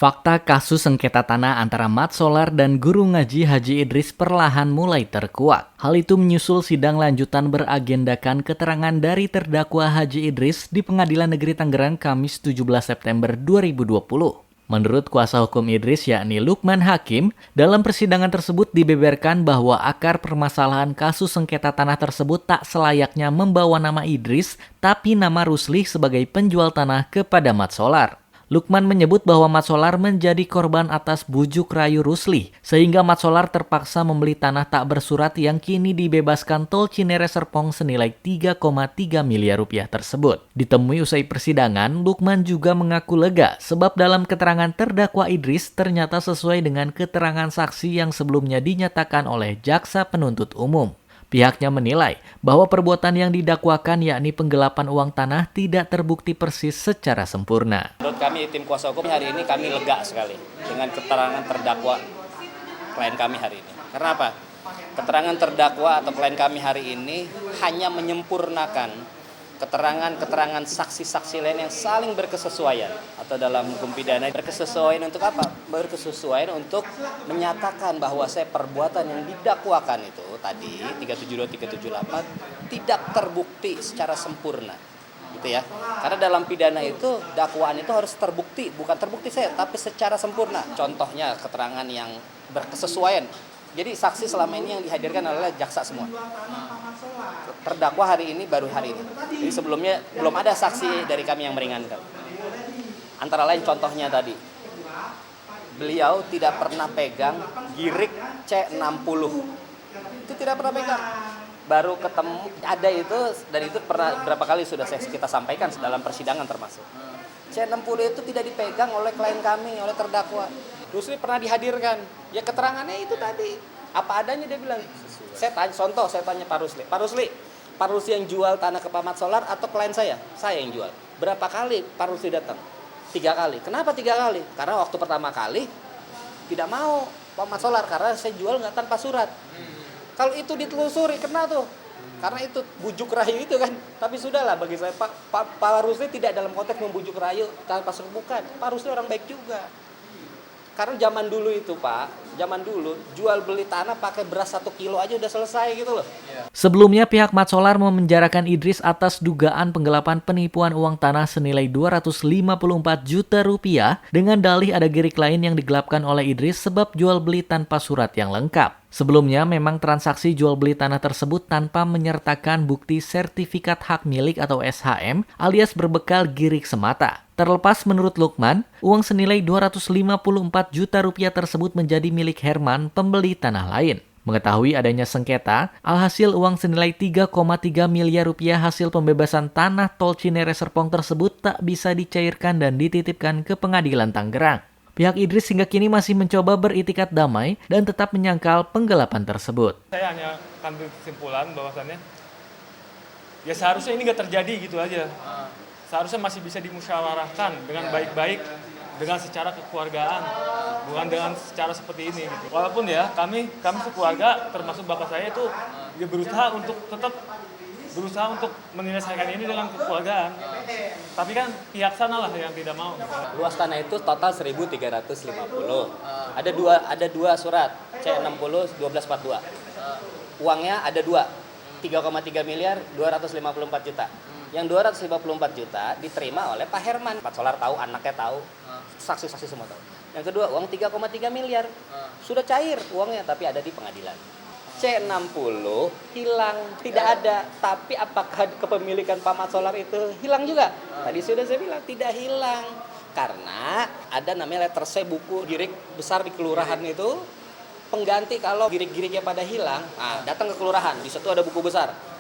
Fakta kasus sengketa tanah antara Mat Solar dan guru ngaji Haji Idris perlahan mulai terkuak. Hal itu menyusul sidang lanjutan beragendakan keterangan dari terdakwa Haji Idris di Pengadilan Negeri Tangerang Kamis 17 September 2020. Menurut kuasa hukum Idris yakni Lukman Hakim, dalam persidangan tersebut dibeberkan bahwa akar permasalahan kasus sengketa tanah tersebut tak selayaknya membawa nama Idris, tapi nama Rusli sebagai penjual tanah kepada Mat Solar. Lukman menyebut bahwa Mat Solar menjadi korban atas bujuk rayu Rusli, sehingga Mat Solar terpaksa membeli tanah tak bersurat yang kini dibebaskan Tol Cinere Serpong senilai 3,3 miliar rupiah tersebut. Ditemui usai persidangan, Lukman juga mengaku lega sebab dalam keterangan terdakwa Idris ternyata sesuai dengan keterangan saksi yang sebelumnya dinyatakan oleh jaksa penuntut umum. Pihaknya menilai bahwa perbuatan yang didakwakan yakni penggelapan uang tanah tidak terbukti persis secara sempurna. Menurut kami tim kuasa hukum hari ini kami lega sekali dengan keterangan terdakwa klien kami hari ini. Karena apa? Keterangan terdakwa atau klien kami hari ini hanya menyempurnakan keterangan-keterangan saksi-saksi lain yang saling berkesesuaian, atau dalam hukum pidana berkesesuaian untuk apa? Berkesesuaian untuk menyatakan bahwa perbuatan yang didakwakan itu tadi 372 378 tidak terbukti secara sempurna. Gitu ya. Karena dalam pidana itu dakwaan itu harus terbukti, bukan terbukti tapi secara sempurna. Contohnya keterangan yang berkesesuaian. Jadi saksi selama ini yang dihadirkan adalah jaksa semua. Terdakwa hari ini baru hari ini. Jadi sebelumnya belum ada saksi dari kami yang meringankan. Antara lain contohnya tadi, beliau tidak pernah pegang girik C60. Itu tidak pernah pegang. Baru ketemu ada itu, dan itu pernah berapa kali sudah kita sampaikan dalam persidangan termasuk. C60 itu tidak dipegang oleh klien kami, oleh terdakwa. Rusli pernah dihadirkan. Ya keterangannya itu tadi. Apa adanya dia bilang. Saya tanya Pak Rusli yang jual tanah ke Pak Mat Solar atau klien saya? Saya yang jual. Berapa kali Pak Rusli datang? 3 kali. Kenapa 3 kali? Karena waktu pertama kali tidak mau Pak Mat Solar karena saya jual nggak tanpa surat. Kalau itu ditelusuri, kena tuh. Karena itu bujuk rayu itu kan. Tapi sudahlah bagi saya Pak Rusli tidak dalam konteks membujuk rayu tanpa surat, bukan. Pak Rusli orang baik juga. Karena zaman dulu itu jual beli tanah pakai beras 1 kilo aja udah selesai gitu loh. Sebelumnya pihak Mat Solar memenjarakan Idris atas dugaan penggelapan penipuan uang tanah senilai 254 juta rupiah dengan dalih ada girik lain yang digelapkan oleh Idris sebab jual beli tanpa surat yang lengkap. Sebelumnya memang transaksi jual beli tanah tersebut tanpa menyertakan bukti sertifikat hak milik atau SHM alias berbekal girik semata. Terlepas menurut Lukman, uang senilai 254 juta rupiah tersebut menjadi milik Herman, pembeli tanah lain. Mengetahui adanya sengketa, alhasil uang senilai 3,3 miliar rupiah hasil pembebasan tanah Tol Cinere Serpong tersebut tak bisa dicairkan dan dititipkan ke Pengadilan Tangerang. Pihak Idris hingga kini masih mencoba beritikat damai dan tetap menyangkal penggelapan tersebut. Saya hanya ambil kesimpulan bahwasannya ya seharusnya ini nggak terjadi gitu aja. Seharusnya masih bisa dimusyawarahkan dengan baik-baik, dengan secara kekeluargaan, bukan dengan secara seperti ini gitu. Walaupun ya kami sekeluarga termasuk bapak saya itu dia berusaha untuk menyelesaikan ini dengan kekeluargaan. Tapi kan pihak sana lah yang tidak mau. Luas tanah itu total 1.350. Ada dua surat, C60 1242. Uangnya ada 3,3 miliar 254 juta. Yang 254 juta diterima oleh Pak Herman. Pak Solar tahu, anaknya tahu, saksi-saksi semua tahu. Yang kedua, uang 3,3 miliar. Sudah cair uangnya, tapi ada di pengadilan. C60 hilang, tidak ada. Tapi apakah kepemilikan Pak Mat Solar itu hilang juga? Tadi sudah saya bilang tidak hilang. Karena ada namanya letter C buku girik besar di kelurahan itu. Pengganti kalau girik-giriknya pada hilang, datang ke kelurahan. Di situ ada buku besar.